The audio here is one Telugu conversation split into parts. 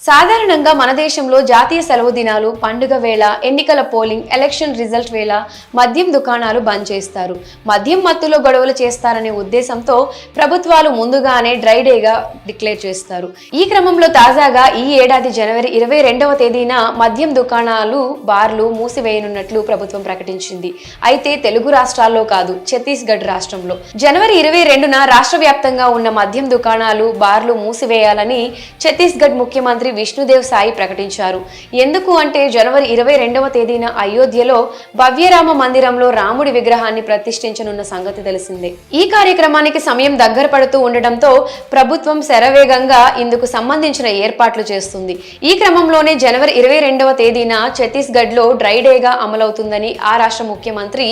సాధారణంగా మన దేశంలో జాతీయ సెలవు దినాలు, పండుగ వేళ, ఎన్నికల పోలింగ్, ఎలక్షన్ రిజల్ట్ వేళ మద్యం దుకాణాలు బంద్ చేస్తారు. మద్యం మత్తులో గొడవలు చేస్తారనే ఉద్దేశంతో ప్రభుత్వాలు ముందుగానే డ్రై డేగా డిక్లేర్ చేస్తారు. ఈ క్రమంలో తాజాగా ఈ ఏడాది జనవరి 22వ తేదీన మద్యం దుకాణాలు, బార్లు మూసివేయనున్నట్లు ప్రభుత్వం ప్రకటించింది. అయితే తెలుగు రాష్ట్రాల్లో కాదు, ఛత్తీస్గఢ్ రాష్ట్రంలో జనవరి 22న రాష్ట్ర వ్యాప్తంగా ఉన్న మద్యం దుకాణాలు, బార్లు మూసివేయాలని ఛత్తీస్గఢ్ ముఖ్యమంత్రి విష్ణుదేవ్ సాయి ప్రకటించారు. ఎందుకు అంటే జనవరి 22వ తేదీన అయోధ్యలో భవ్యరామ మందిరంలో రాముడి విగ్రహాన్ని ప్రతిష్ఠించనున్న సంగతి తెలిసిందే. ఈ కార్యక్రమానికి సమయం దగ్గర పడుతూ ఉండటంతో ప్రభుత్వం శరవేగంగా ఇందుకు సంబంధించిన ఏర్పాట్లు చేస్తుంది. ఈ క్రమంలోనే జనవరి 22వ తేదీన ఛత్తీస్గఢ్ లో డ్రై డేగా అమలవుతుందని ఆ రాష్ట్ర ముఖ్యమంత్రి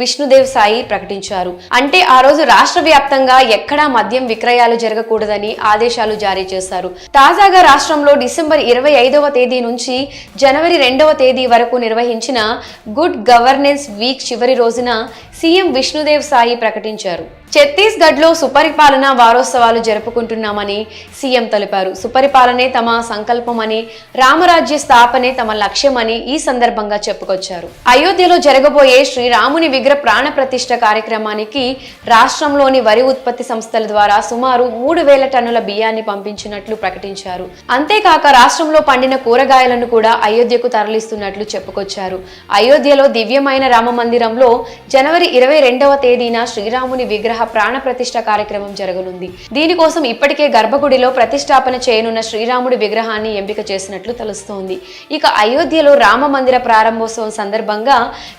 విష్ణుదేవ్ సాయి ప్రకటించారు. అంటే ఆ రోజు రాష్ట్ర వ్యాప్తంగా ఎక్కడా మద్యం విక్రయాలు జరగకూడదని ఆదేశాలు జారీ చేశారు. తాజాగా రాష్ట్రంలో డిసెంబర్ 25వ తేదీ నుంచి జనవరి 2వ తేదీ వరకు నిర్వహించిన గుడ్ గవర్నెన్స్ వీక్ చివరి రోజున సీఎం విష్ణుదేవ్ సాయి ప్రకటించారు. ఛత్తీస్గఢ్ లో సుపరిపాలన వారోత్సవాలు జరుపుకుంటున్నామని సీఎం తెలిపారు. సుపరిపాలనే తమ సంకల్పమని, రామరాజ్య స్థాపనే తమ లక్ష్యమని ఈ సందర్భంగా చెప్పుకొచ్చారు. అయోధ్యలో జరగబోయే శ్రీరాముని విగ్రహ ప్రాణ ప్రతిష్ఠ కార్యక్రమానికి రాష్ట్రంలోని వరి ఉత్పత్తి సంస్థల ద్వారా సుమారు 3000 టన్నుల బియ్యాన్ని పంపించినట్లు ప్రకటించారు. అంతేకాక రాష్ట్రంలో పండిన కూరగాయలను కూడా అయోధ్యకు తరలిస్తున్నట్లు చెప్పుకొచ్చారు. అయోధ్యలో దివ్యమైన రామ మందిరంలో జనవరి 22వ తేదీన శ్రీరాముని విగ్రహ ప్రాణ ప్రతిష్ఠ కార్యక్రమం జరగనుంది. దీనికోసం ఇప్పటికే గర్భగుడిలో ప్రతిష్టాపన చేయనున్న శ్రీరాముడి విగ్రహాన్ని ఎంపిక చేసినట్లు తెలుస్తోంది. ఇక అయోధ్యలో రామ మందిర ప్రారంభోత్సవం సందర్భంగా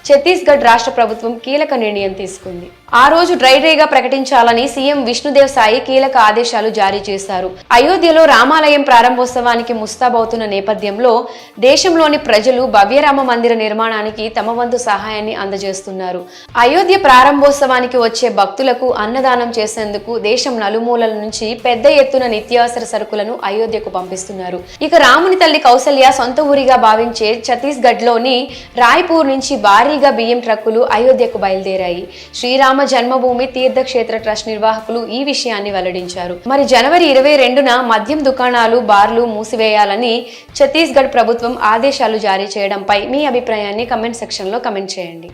ఛత్తీస్గఢ్ రాష్ట్ర ప్రభుత్వం కీలక నిర్ణయం తీసుకుంది. ఆ రోజు డ్రై డేగా ప్రకటించాలని సీఎం విష్ణుదేవ్ సాయి కీలక ఆదేశాలు జారీ చేశారు. అయోధ్యలో రామాలయం ప్రారంభోత్సవానికి ముస్తాబవుతున్న నేపథ్యంలో దేశంలోని ప్రజలు భవ్యరామ మందిర నిర్మాణానికి తమ వంతు సహాయాన్ని అందజేస్తున్నారు. అయోధ్య ప్రారంభోత్సవానికి వచ్చే భక్తులకు అన్నదానం చేసేందుకు దేశం నలుమూలల నుంచి పెద్ద ఎత్తున నిత్యావసర సరుకులను అయోధ్యకు పంపిస్తున్నారు. ఇక రాముని తల్లి కౌసల్య సొంత ఊరిగా భావించే ఛత్తీస్గఢ్ లోని రాయ్పూర్ నుంచి భారీగా బియ్యం ట్రక్కులు అయోధ్యకు బయలుదేరాయి. శ్రీరామ జన్మభూమి తీర్థక్షేత్ర ట్రస్ట్ నిర్వాహకులు ఈ విషయాన్ని వెల్లడించారు. మరి జనవరి 22న మద్యం దుకాణాలు, బార్లు మూసివేయాలని ఛత్తీస్గఢ్ ప్రభుత్వం ఆదేశాలు జారీ చేయడంపై మీ అభిప్రాయాన్ని కమెంట్ సెక్షన్ లో కమెంట్ చేయండి.